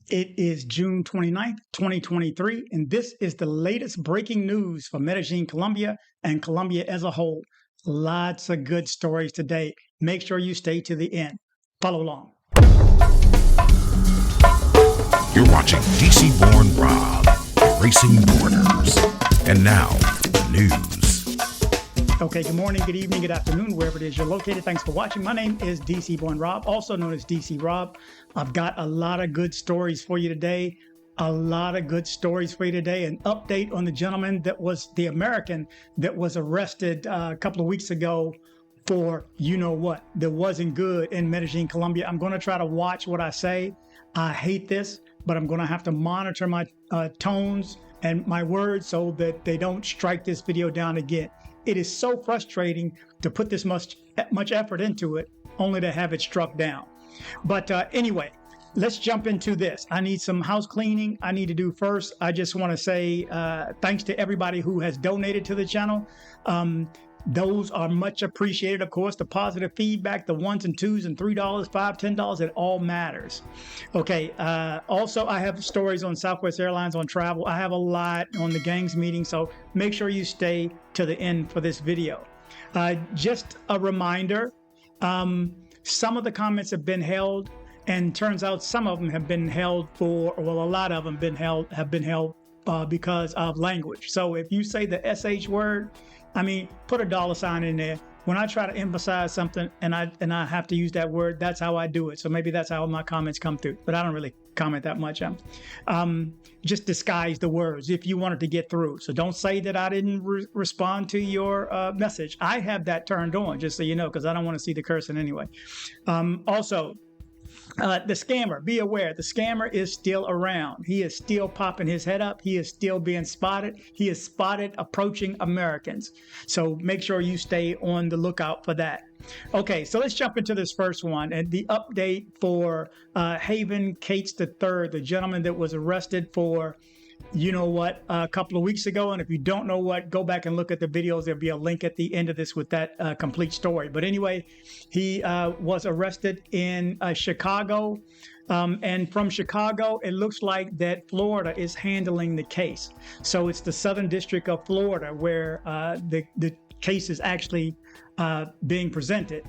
It is June 29th, 2023, and this is the latest breaking news for Medellin, Colombia, and Colombia as a whole. Lots of good stories today. Make sure you stay to the end. Follow along. You're watching DC-born Rob, Erasing Borders. And now, news. Okay, good morning, good evening, good afternoon, wherever it is you're located. Thanks for watching. My name is DC-born Rob, also known as DC Rob. I've got a lot of good stories for you today. An update on the gentleman that was the American that was arrested a couple of weeks ago for that wasn't good in Medellin, Colombia. I'm going to try to watch what I say. I hate this, but I'm going to have to monitor my tones and my words so that they don't strike this video down again. It is so frustrating to put this much effort into it, only to have it struck down. But anyway, let's jump into this. I need some house cleaning I need to do first. I just want to say thanks to everybody who has donated to the channel. Those are much appreciated, of course. The positive feedback, the ones and twos and $3, $5, $10, it all matters. Okay, also I have stories on Southwest Airlines on travel. I have a lot on the gangs meeting, so make sure you stay to the end for this video. Just a reminder, some of the comments have been held, and turns out some of them have been held a lot of them have been held because of language. So if you say the SH word, put a $sign in there. When I try to emphasize something and I have to use that word, that's how I do it. So maybe that's how my comments come through. But I don't really comment that much. Just disguise the words if you wanted to get through. So don't say that I didn't respond to your message. I have that turned on, just so you know, because I don't want to see the cursing anyway. Also, the scammer, be aware, the scammer is still around. He is still popping his head up. He is still being spotted. He is spotted approaching Americans. So make sure you stay on the lookout for that. Okay, so let's jump into this first one. And the update for Haven Cates III, the gentleman that was arrested for a couple of weeks ago. And if you don't know what, go back and look at the videos. There'll be a link at the end of this with that complete story. But anyway, he was arrested in Chicago. And from Chicago, it looks like that Florida is handling the case. So it's the Southern District of Florida where the case is actually being presented.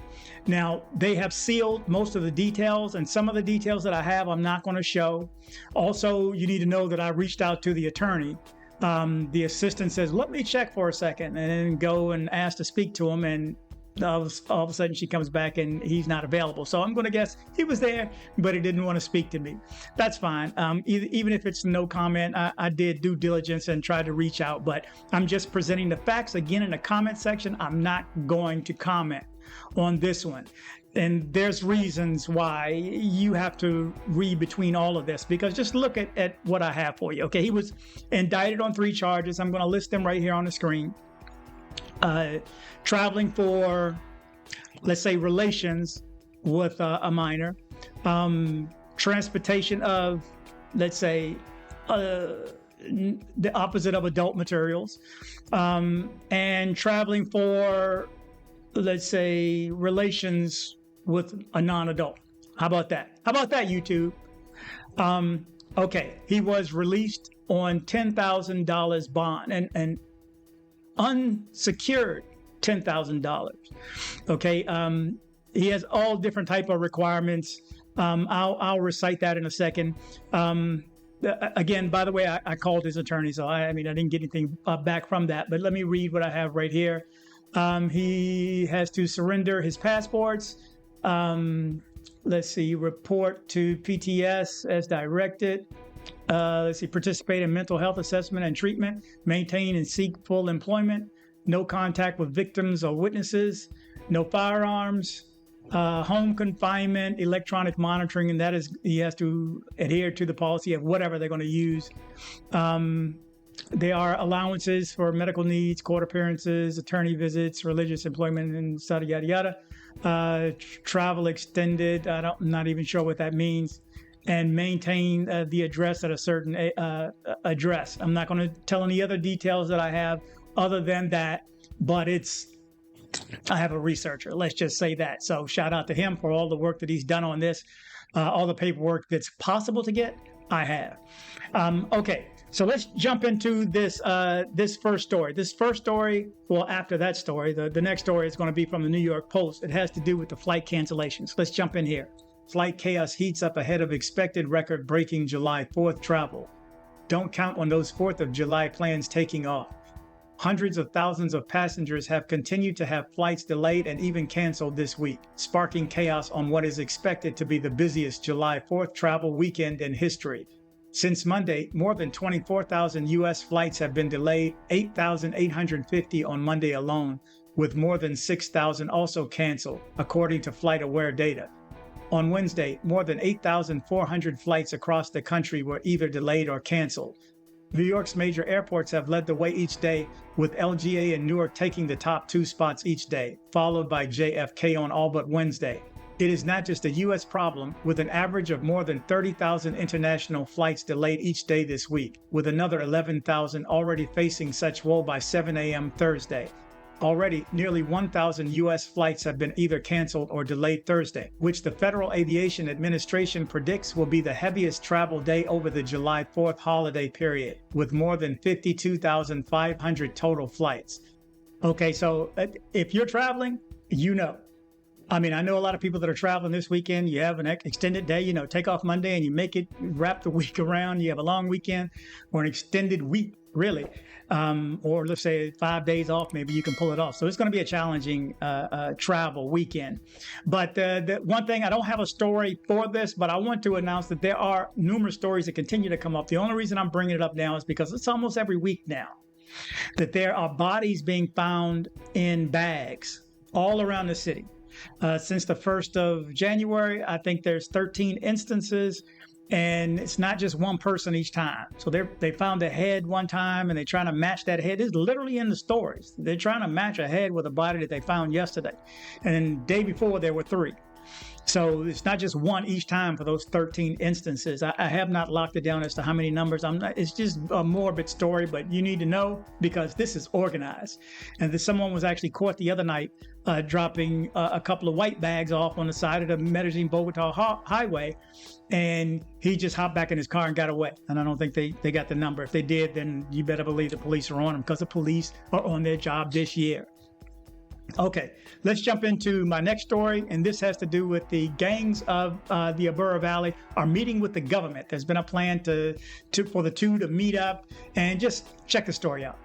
Now, they have sealed most of the details, and some of the details that I have, I'm not going to show. Also, you need to know that I reached out to the attorney. The assistant says, let me check for a second, and then go and ask to speak to him, and all of a sudden she comes back and he's not available. So I'm going to guess he was there, but he didn't want to speak to me. That's fine. Even if it's no comment, I did due diligence and tried to reach out, but I'm just presenting the facts. Again, in the comment section, I'm not going to comment on this one. And there's reasons why you have to read between all of this, because just look at what I have for you. Okay, he was indicted on 3 charges. I'm going to list them right here on the screen. Traveling for, let's say, relations with a minor, transportation of, let's say, the opposite of adult materials, and traveling for, let's say, relations with a non-adult. How about that? How about that, YouTube? Okay, he was released on $10,000 bond and unsecured $10,000. Okay, he has all different type of requirements. I'll recite that in a second. Again, by the way, I called his attorney, so I didn't get anything back from that. But let me read what I have right here. He has to surrender his passports. Let's see, report to PTS as directed. Let's see, participate in mental health assessment and treatment, maintain and seek full employment, no contact with victims or witnesses, no firearms, home confinement, electronic monitoring, and that is, he has to adhere to the policy of whatever they're going to use. There are allowances for medical needs, court appearances, attorney visits, religious employment, and yada, yada, yada. Travel extended, I'm not even sure what that means. And maintain the address at a certain address. I'm not going to tell any other details that I have other than that, but I have a researcher, let's just say that. So shout out to him for all the work that he's done on this, all the paperwork that's possible to get, I have. Okay, so let's jump into this first story. This first story, well, after that story, the next story is going to be from the New York Post. It has to do with the flight cancellations. Let's jump in here. Flight chaos heats up ahead of expected record-breaking July 4th travel. Don't count on those 4th of July plans taking off. Hundreds of thousands of passengers have continued to have flights delayed and even canceled this week, sparking chaos on what is expected to be the busiest July 4th travel weekend in history. Since Monday, more than 24,000 U.S. flights have been delayed, 8,850 on Monday alone, with more than 6,000 also canceled, according to FlightAware data. On Wednesday, more than 8,400 flights across the country were either delayed or canceled. New York's major airports have led the way each day, with LGA and Newark taking the top 2 spots each day, followed by JFK on all but Wednesday. It is not just a U.S. problem, with an average of more than 30,000 international flights delayed each day this week, with another 11,000 already facing such woe by 7 a.m. Thursday. Already, nearly 1,000 U.S. flights have been either canceled or delayed Thursday, which the Federal Aviation Administration predicts will be the heaviest travel day over the July 4th holiday period, with more than 52,500 total flights. Okay, so if you're traveling, you know. I mean, I know a lot of people that are traveling this weekend. You have an extended day, take off Monday and you make it, wrap the week around. You have a long weekend or an extended week, really. Or let's say 5 days off, maybe you can pull it off. So it's going to be a challenging travel weekend. But the one thing, I don't have a story for this, but I want to announce that there are numerous stories that continue to come up. The only reason I'm bringing it up now is because it's almost every week now that there are bodies being found in bags all around the city. Since the 1st of January, I think there's 13 instances, and it's not just one person each time. So they found a head one time, and they're trying to match that head. It's literally in the stories. They're trying to match a head with a body that they found yesterday. And then the day before, there were 3. So it's not just one each time for those 13 instances. I have not locked it down as to how many numbers. It's just a morbid story, but you need to know because this is organized. And someone was actually caught the other night dropping a couple of white bags off on the side of the Medellin-Bogota highway. And he just hopped back in his car and got away. And I don't think they got the number. If they did, then you better believe the police are on him because the police are on their job this year. Okay, let's jump into my next story, and this has to do with the gangs of the Abura Valley are meeting with the government. There's been a plan for the two to meet up and just check the story out.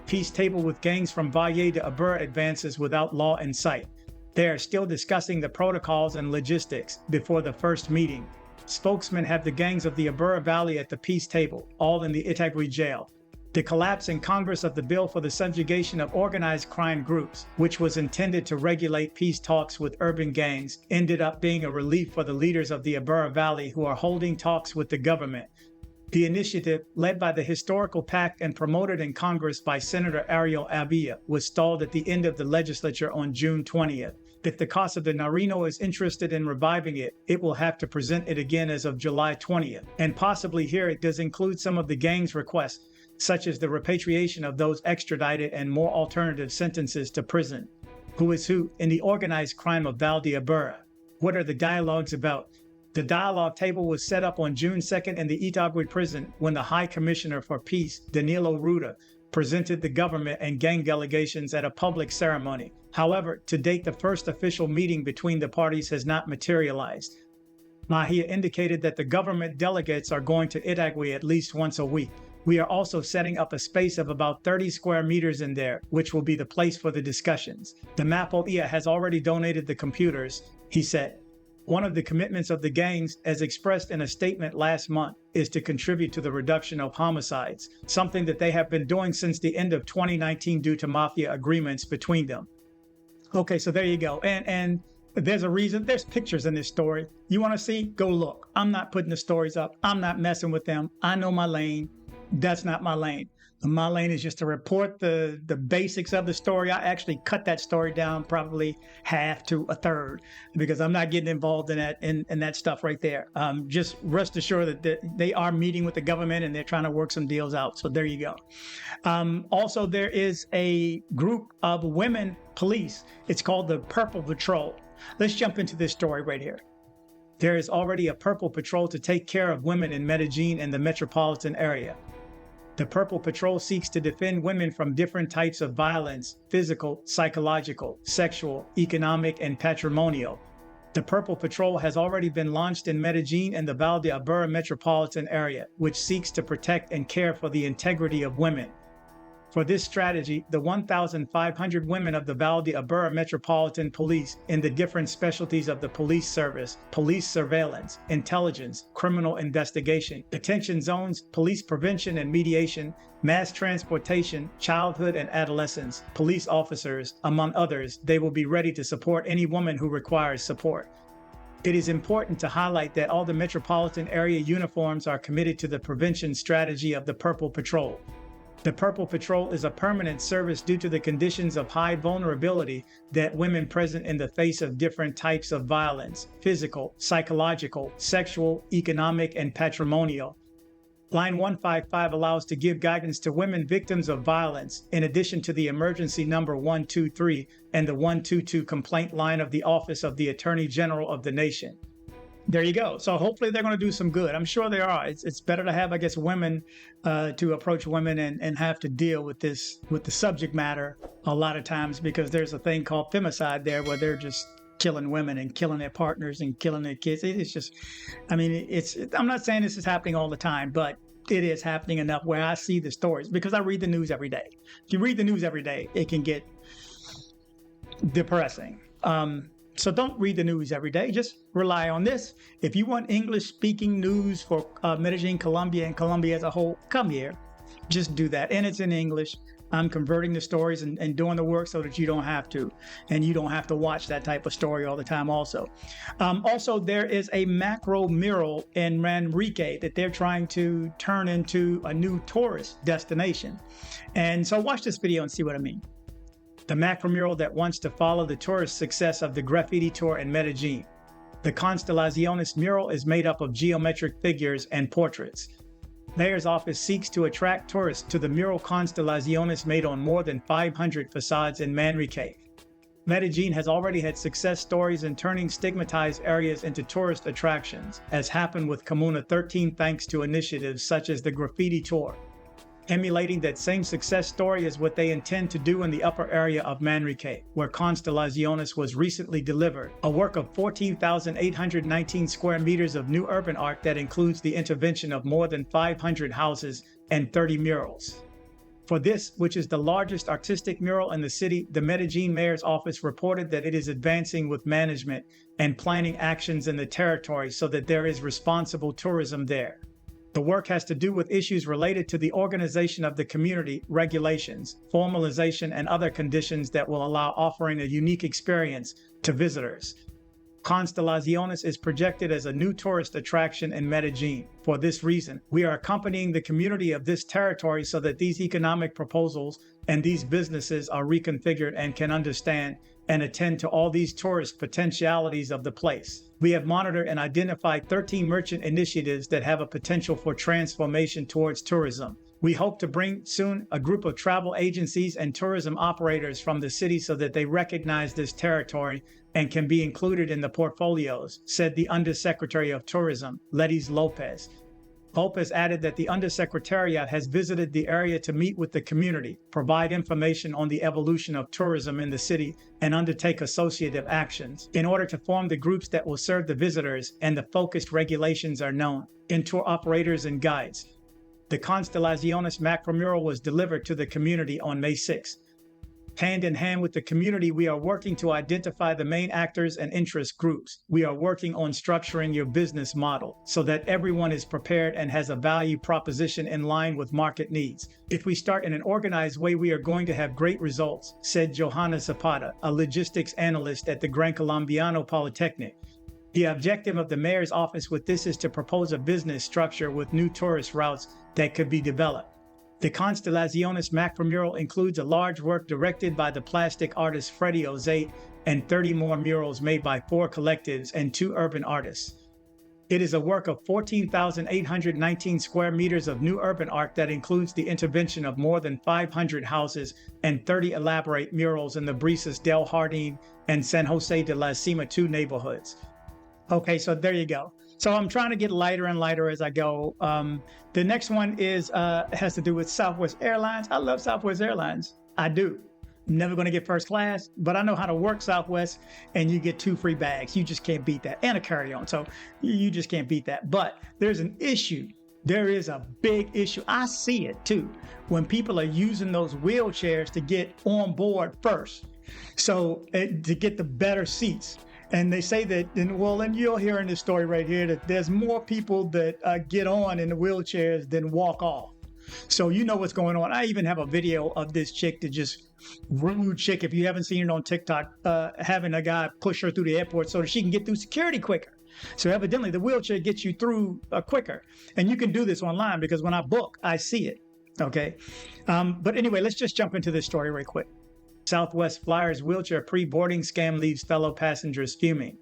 Peace table with gangs from Valle to Abura advances without law in sight. They are still discussing the protocols and logistics before the first meeting. Spokesmen have the gangs of the Abura Valley at the peace table, all in the Itagüí jail. The collapse in Congress of the bill for the subjugation of organized crime groups, which was intended to regulate peace talks with urban gangs, ended up being a relief for the leaders of the Abura Valley who are holding talks with the government. The initiative, led by the Historical Pact and promoted in Congress by Senator Ariel Avila, was stalled at the end of the legislature on June 20th. If the Casa de Nariño is interested in reviving it, it will have to present it again as of July 20th. And possibly here it does include some of the gang's requests, such as the repatriation of those extradited and more alternative sentences to prison. Who is who in the organized crime of Val d'Abura? What are the dialogues about? The dialogue table was set up on June 2nd in the Itagüí prison when the High Commissioner for Peace, Danilo Ruda, presented the government and gang delegations at a public ceremony. However, to date, the first official meeting between the parties has not materialized. Mahia indicated that the government delegates are going to Itagüí at least once a week. We are also setting up a space of about 30 square meters in there, which will be the place for the discussions. The Mapoia has already donated the computers, he said. One of the commitments of the gangs, as expressed in a statement last month, is to contribute to the reduction of homicides, something that they have been doing since the end of 2019 due to mafia agreements between them. Okay, so there you go. And there's a reason. There's pictures in this story. You want to see? Go look. I'm not putting the stories up. I'm not messing with them. I know my lane. That's not my lane. My lane is just to report the basics of the story. I actually cut that story down probably half to a third because I'm not getting involved in that stuff right there. Just rest assured that they are meeting with the government and they're trying to work some deals out. So there you go. Also, there is a group of women police. It's called the Purple Patrol. Let's jump into this story right here. There is already a Purple Patrol to take care of women in Medellin and the metropolitan area. The Purple Patrol seeks to defend women from different types of violence: physical, psychological, sexual, economic, and patrimonial. The Purple Patrol has already been launched in Medellin and the Valdeabur metropolitan area, which seeks to protect and care for the integrity of women. For this strategy, the 1,500 women of the Valdeabur Metropolitan Police in the different specialties of the police service, police surveillance, intelligence, criminal investigation, detention zones, police prevention and mediation, mass transportation, childhood and adolescence, police officers, among others, they will be ready to support any woman who requires support. It is important to highlight that all the metropolitan area uniforms are committed to the prevention strategy of the Purple Patrol. The Purple Patrol is a permanent service due to the conditions of high vulnerability that women present in the face of different types of violence: physical, psychological, sexual, economic, and patrimonial. Line 155 allows to give guidance to women victims of violence, in addition to the emergency number 123 and the 122 complaint line of the Office of the Attorney General of the nation. There you go. So hopefully they're going to do some good. I'm sure they are. It's better to have, I guess, women to approach women and have to deal with this, with the subject matter a lot of times, because there's a thing called femicide there where they're just killing women and killing their partners and killing their kids. It's just, I mean, I'm not saying this is happening all the time, but it is happening enough where I see the stories because I read the news every day. If you read the news every day, it can get depressing. So don't read the news every day. Just rely on this. If you want English-speaking news for Medellin, Colombia, and Colombia as a whole, come here. Just do that. And it's in English. I'm converting the stories and doing the work so that you don't have to. And you don't have to watch that type of story all the time also. Also, there is a macro mural in Manrique that they're trying to turn into a new tourist destination. And so watch this video and see what I mean. The macro mural that wants to follow the tourist success of the graffiti tour in Medellin. The Constellaciones mural is made up of geometric figures and portraits. Mayor's office seeks to attract tourists to the mural Constellaciones made on more than 500 facades in Manrique. Medellin has already had success stories in turning stigmatized areas into tourist attractions, as happened with Comuna 13 thanks to initiatives such as the graffiti tour. Emulating that same success story is what they intend to do in the upper area of Manrique, where Constellaciones was recently delivered, a work of 14,819 square meters of new urban art that includes the intervention of more than 500 houses and 30 murals. For this, which is the largest artistic mural in the city, the Medellin mayor's office reported that it is advancing with management and planning actions in the territory so that there is responsible tourism there. The work has to do with issues related to the organization of the community, regulations, formalization, and other conditions that will allow offering a unique experience to visitors. Constellaciones is projected as a new tourist attraction in Medellin. For this reason, we are accompanying the community of this territory so that these economic proposals and these businesses are reconfigured and can understand and attend to all these tourist potentialities of the place. We have monitored and identified 13 merchant initiatives that have a potential for transformation towards tourism. We hope to bring soon a group of travel agencies and tourism operators from the city so that they recognize this territory and can be included in the portfolios, said the Undersecretary of Tourism, Letties Lopez. Lopez added that the Undersecretariat has visited the area to meet with the community, provide information on the evolution of tourism in the city, and undertake associative actions in order to form the groups that will serve the visitors, and the focused regulations are known in tour operators and guides. The Constellaciones macro mural was delivered to the community on May 6. Hand in hand with the community, we are working to identify the main actors and interest groups. We are working on structuring your business model so that everyone is prepared and has a value proposition in line with market needs. If we start in an organized way, we are going to have great results, said Johanna Zapata, a logistics analyst at the Gran Colombiano Polytechnic. The objective of the mayor's office with this is to propose a business structure with new tourist routes that could be developed. The Constellaciones macro mural includes a large work directed by the plastic artist Freddie Ozate and 30 more murals made by 4 collectives and 2 urban artists. It is a work of 14,819 square meters of new urban art that includes the intervention of more than 500 houses and 30 elaborate murals in the Brisas del Jardín and San Jose de la Cima 2 neighborhoods. Okay, so there you go. So I'm trying to get lighter and lighter as I go. The next one is has to do with Southwest Airlines. I love Southwest Airlines. I do. I'm never going to get first class, but I know how to work Southwest, and you get 2 free bags. You just can't beat that, and a carry-on. So you just can't beat that. But there's an issue. There is a big issue. I see it too when people are using those wheelchairs to get on board first. So to get the better seats. And they say that, and you'll hear in this story right here that there's more people that get on in the wheelchairs than walk off. So you know what's going on. I even have a video of this chick that just rude chick, if you haven't seen it on TikTok, having a guy push her through the airport so that she can get through security quicker. So evidently the wheelchair gets you through quicker. And you can do this online because when I book, I see it. Okay. But anyway, let's just jump into this story right quick. Southwest Flyers wheelchair pre-boarding scam leaves fellow passengers fuming.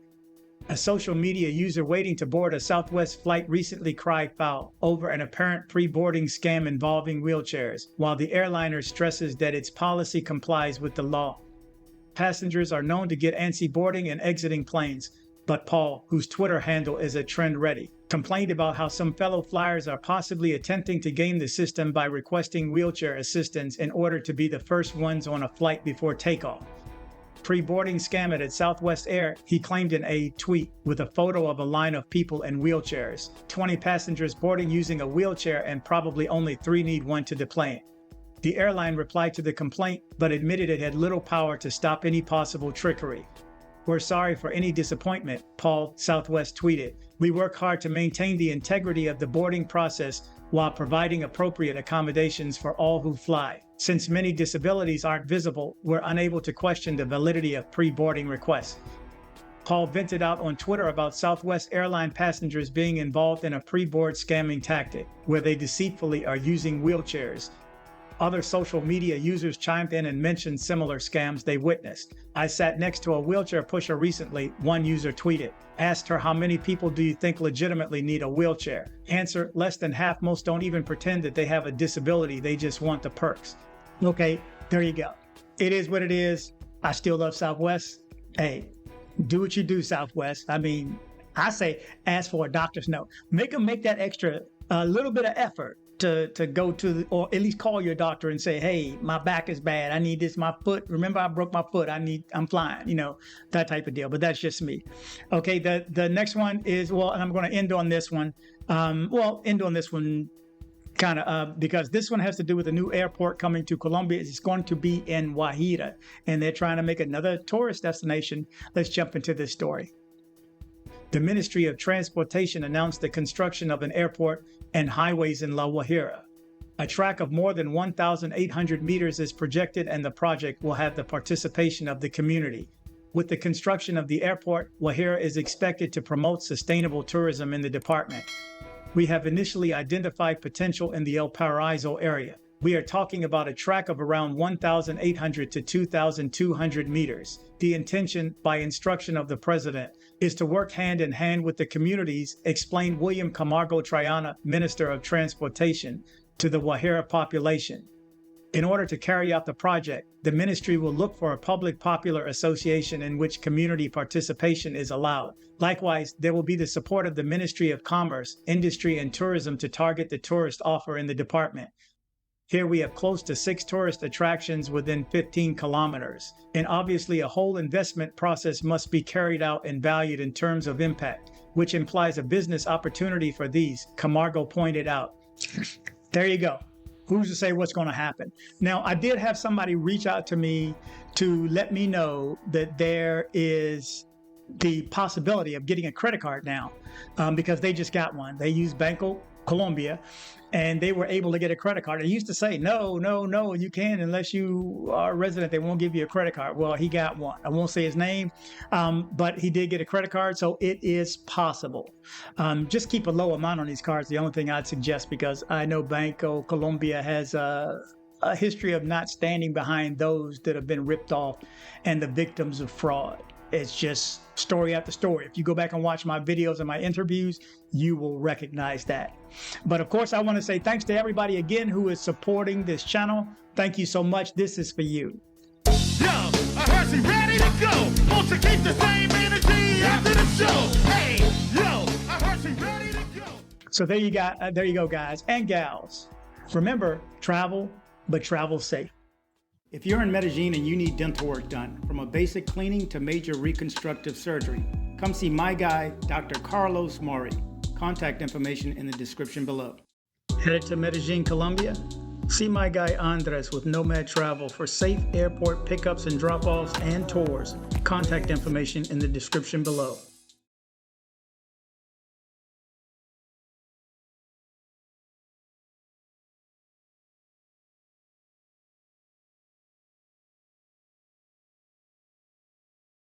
A social media user waiting to board a Southwest flight recently cried foul over an apparent pre-boarding scam involving wheelchairs, while the airliner stresses that its policy complies with the law. Passengers are known to get antsy boarding and exiting planes, but Paul, whose Twitter handle is @TrendReady, complained about how some fellow flyers are possibly attempting to game the system by requesting wheelchair assistance in order to be the first ones on a flight before takeoff. Pre-boarding scam at Southwest Air, he claimed in a tweet with a photo of a line of people in wheelchairs, 20 passengers boarding using a wheelchair and probably only 3 need one to the plane. The airline replied to the complaint, but admitted it had little power to stop any possible trickery. "We're sorry for any disappointment," Paul, Southwest tweeted. "We work hard to maintain the integrity of the boarding process while providing appropriate accommodations for all who fly. Since many disabilities aren't visible, we're unable to question the validity of pre-boarding requests." Paul vented out on Twitter about Southwest airline passengers being involved in a pre-board scamming tactic, where they deceitfully are using wheelchairs. Other social media users chimed in and mentioned similar scams they witnessed. "I sat next to a wheelchair pusher recently," one user tweeted. Asked her, "How many people do you think legitimately need a wheelchair?" Answer, "Less than half. Most don't even pretend that they have a disability. They just want the perks." Okay, there you go. It is what it is. I still love Southwest. Hey, do what you do, Southwest. I mean, I say ask for a doctor's note. Make them make that extra, a little bit of effort to go to, or at least call your doctor and say, "Hey, my back is bad. I need this. My foot. Remember, I broke my foot. I'm flying." You know, that type of deal. But that's just me. Okay, the next one is, and I'm going to end on this one. End on this one kind of because this one has to do with a new airport coming to Colombia. It's going to be in Guajira, and they're trying to make another tourist destination. Let's jump into this story. The Ministry of Transportation announced the construction of an airport and highways in La Guajira. A track of more than 1,800 meters is projected, and the project will have the participation of the community. With the construction of the airport, Guajira is expected to promote sustainable tourism in the department. We have initially identified potential in the El Paraiso area. We are talking about a track of around 1,800 to 2,200 meters. The intention, by instruction of the president, is to work hand in hand with the communities, explained William Camargo Triana, Minister of Transportation, to the Guajira population. In order to carry out the project, the ministry will look for a public-popular association in which community participation is allowed. Likewise, there will be the support of the Ministry of Commerce, Industry, and Tourism to target the tourist offer in the department. Here we have close to 6 tourist attractions within 15 kilometers. And obviously a whole investment process must be carried out and valued in terms of impact, which implies a business opportunity for these, Camargo pointed out. There you go. Who's to say what's going to happen? Now, I did have somebody reach out to me to let me know that there is the possibility of getting a credit card now because they just got one. They use Banco Colombia, and they were able to get a credit card. They used to say, no, you can't unless you are a resident. They won't give you a credit card. Well, he got one. I won't say his name, but he did get a credit card, so it is possible. Just keep a low amount on these cards. The only thing I'd suggest, because I know Banco Colombia has a history of not standing behind those that have been ripped off and the victims of fraud. It's just story after story. If you go back and watch my videos and my interviews, you will recognize that. But of course, I want to say thanks to everybody again who is supporting this channel. Thank you so much. This is for you. Yo, I heard you ready to go. Won't you keep the same energy after the show? Hey. So there you go, guys and gals. Remember, travel, but travel safe. If you're in Medellin and you need dental work done, from a basic cleaning to major reconstructive surgery, come see my guy, Dr. Carlos Maury. Contact information in the description below. Headed to Medellin, Colombia? See my guy Andres with Nomad Travel for safe airport pickups and drop-offs and tours. Contact information in the description below.